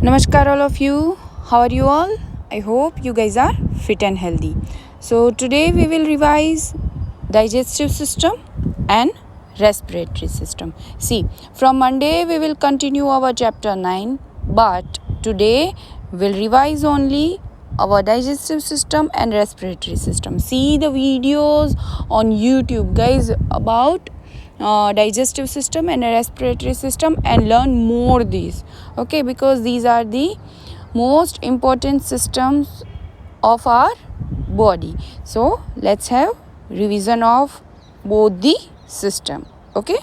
Namaskar all of you. How are you all? I hope you guys are fit and healthy. So today we will revise digestive system and respiratory system. See, from Monday we will continue our chapter 9, but today we'll revise only our digestive system and respiratory system. See the videos on YouTube, guys, about digestive system and respiratory system and learn more these, okay, because these are the most important systems of our body. So let's have revision of both the system. Okay,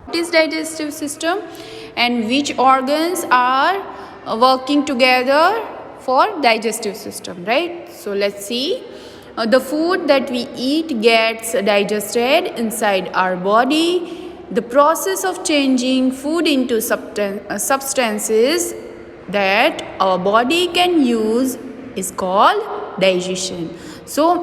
what is digestive system and which organs are working together for digestive system, right? So let's see. The food that we eat gets digested inside our body. The process of changing food into substances that our body can use is called digestion. So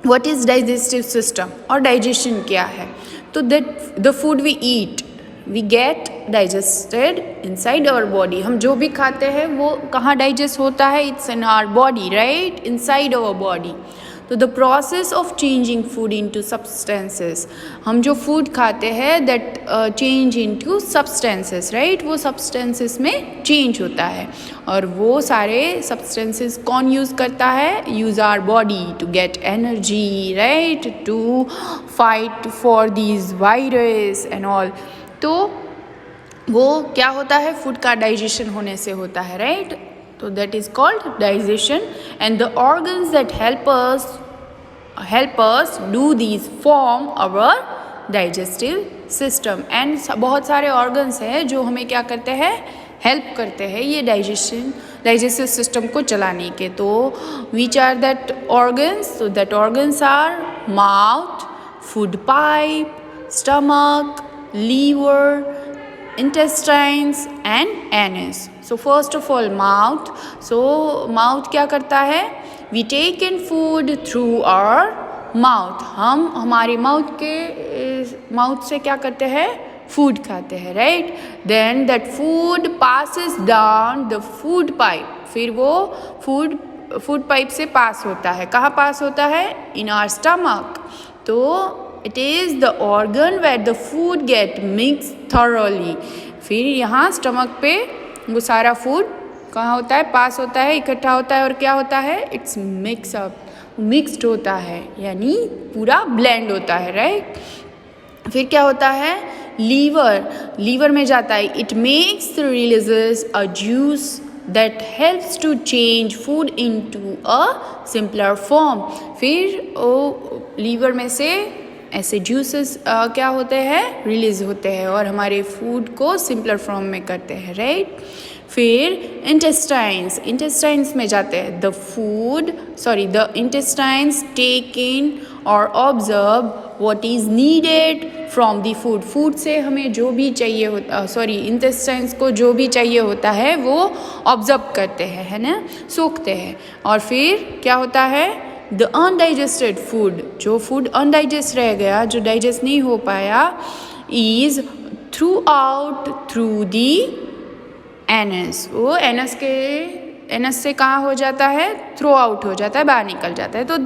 what is digestive system or digestion क्या है? तो that the food we eat, we get digested inside our body. हम जो भी खाते हैं वो कहाँ digest होता है? It's in our body, right? Inside our body. तो the process of changing food into substances, हम जो फूड खाते हैं that change into substances, right? वो सब्सटेंसेस में चेंज होता है और वो सारे सब्सटेंसेस कौन यूज़ करता है? Use our body to get energy, right? To fight for these virus and all. तो वो क्या होता है? फूड का डाइजेशन होने से होता है, right? So that is called digestion, and the organs that help us do these form our digestive system. And बहुत सारे organs हैं जो हमें क्या करते हैं? हेल्प करते हैं ये digestive system को चलाने के. तो which are that organs? So that organs are mouth, food pipe, stomach, liver, intestines and anus. So first of all mouth. So mouth क्या करता है? We take in food through our mouth. हम हमारे mouth से क्या करते हैं? Food खाते हैं, right? Then that food passes down the food pipe. फिर वो फूड पाइप से पास होता है. कहाँ पास होता है? In our stomach. तो it is the organ where the food get mixed thoroughly. फिर यहाँ स्टमक पे वो सारा फूड कहाँ होता है? पास होता है, इकट्ठा होता है और क्या होता है? इट्स मिक्स्ड होता है, यानी पूरा ब्लेंड होता है, राइट? फिर क्या होता है? लीवर में जाता है. It makes releases a juice that helps to change food into a simpler form. फिर लीवर में से ऐसे जूसेस क्या होते हैं? रिलीज होते हैं और हमारे फूड को सिंपलर फॉर्म में करते हैं, राइट? फिर इंटेस्टाइन्स में जाते हैं. द इंटेस्टाइन्स टेक इन और observe what is needed from the food से हमें जो भी चाहिए होता, इंटेस्टाइन्स को जो भी चाहिए होता है वो ऑब्जर्व करते हैं, है ना? सोखते हैं. और फिर क्या होता है? द अनडाइजेस्टेड फूड, जो फूड अनडाइजेस्ट रह गया, जो डाइजेस्ट नहीं हो पाया, इज थ्रू दी एनस. वो एनस से कहाँ हो जाता है? थ्रो आउट हो जाता है, बाहर निकल जाता है. तो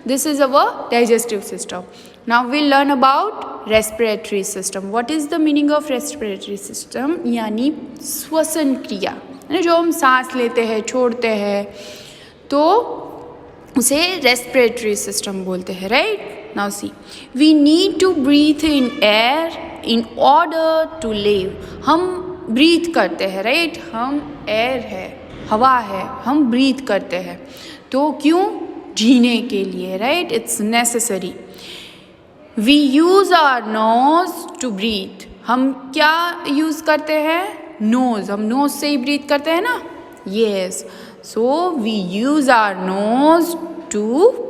this is our digestive system. Now we learn about respiratory system. What is the meaning of respiratory system? यानी श्वसन क्रिया, जो हम सांस लेते हैं, छोड़ते हैं, तो उसे रेस्पिरेटरी सिस्टम बोलते हैं, right? Now see, we need to breathe in air in order to live. हम ब्रीथ करते हैं, राइट? हम एयर है, हवा है, हम ब्रीथ करते हैं. तो क्यों? जीने के लिए, right? It's necessary. We use our nose to breathe. हम क्या यूज़ करते हैं? नोज. हम नोज से ही ब्रीथ करते हैं ना? Yes. So we use our nose to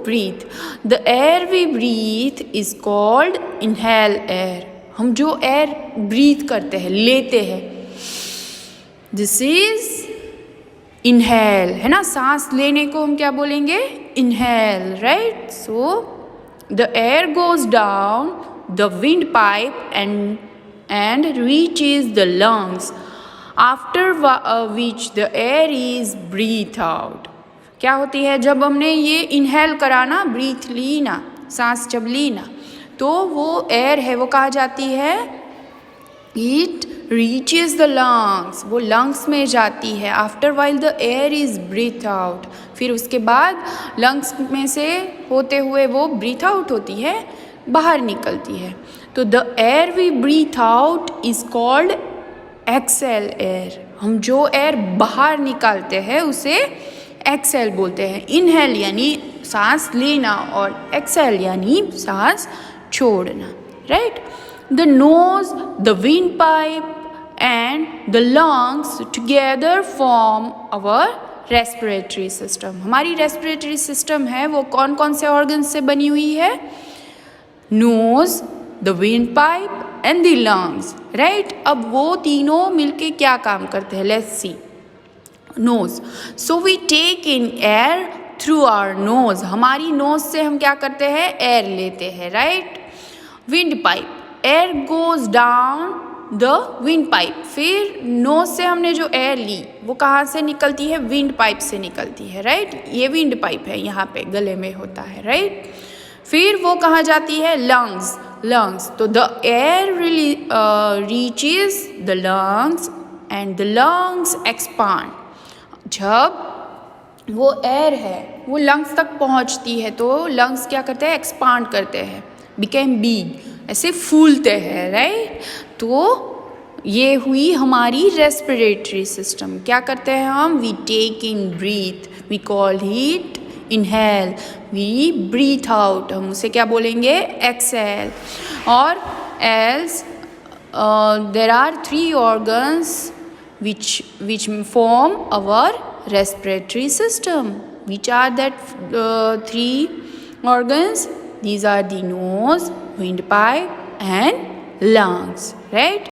breathe. The air we breathe is called inhale air. हम जो एयर ब्रीथ करते हैं, लेते हैं, this is inhale, है ना? सांस लेने को हम क्या बोलेंगे? Inhale, right? So the air goes down the windpipe and reaches the lungs. After which the air is breathe out. क्या होती है जब हमने ये इनहेल करा ना, ब्रीथ ली ना, सांस जब ली ना, तो वो एयर है वो कहाँ जाती है, इट रीचेज द लंग्स, वो लंग्स में जाती है। After while the air is breathe out, फिर उसके बाद लंग्स में से होते हुए वो ब्रीथ आउट होती है, बाहर निकलती है। तो the air we breathe out is called exhale air. हम जो एयर बाहर निकालते हैं उसे एक्सेल बोलते हैं। इनहेल यानी सांस लेना और एक्सेल यानी सांस छोड़ना, right. The nose, the wind pipe and the lungs together form our respiratory system. हमारी रेस्पिरेटरी सिस्टम है वो कौन कौन से ऑर्गन से बनी हुई है, nose, the wind pipe and the lungs, right. अब वो तीनों मिलके क्या काम करते हैं, let's see. Nose, so we take in air through our nose, हमारी नोज से हम क्या करते हैं, एयर लेते हैं, right. Windpipe, air goes down the wind pipe, फिर नोज से हमने जो एयर ली वो कहाँ से निकलती है, विंड पाइप से निकलती है, राइट। ये विंड पाइप है, यहाँ पे गले में होता है, राइट। फिर वो कहाँ जाती है, लंग्स, लंग्स, तो the air reaches the lungs and the lungs expand. जब वो एयर है वो लंग्स तक पहुँचती है तो लंग्स क्या करते हैं, एक्सपांड करते हैं, बिकेम बिग, ऐसे फूलते हैं, राइट। तो ये हुई हमारी रेस्पिरेटरी सिस्टम। क्या करते हैं हम, we take in breath, we call it inhale, we breathe out, हम उसे क्या बोलेंगे, एक्सेल। और else there are 3 organs which form our respiratory system. Which are that 3 organs? These are the nose, windpipe and lungs, right?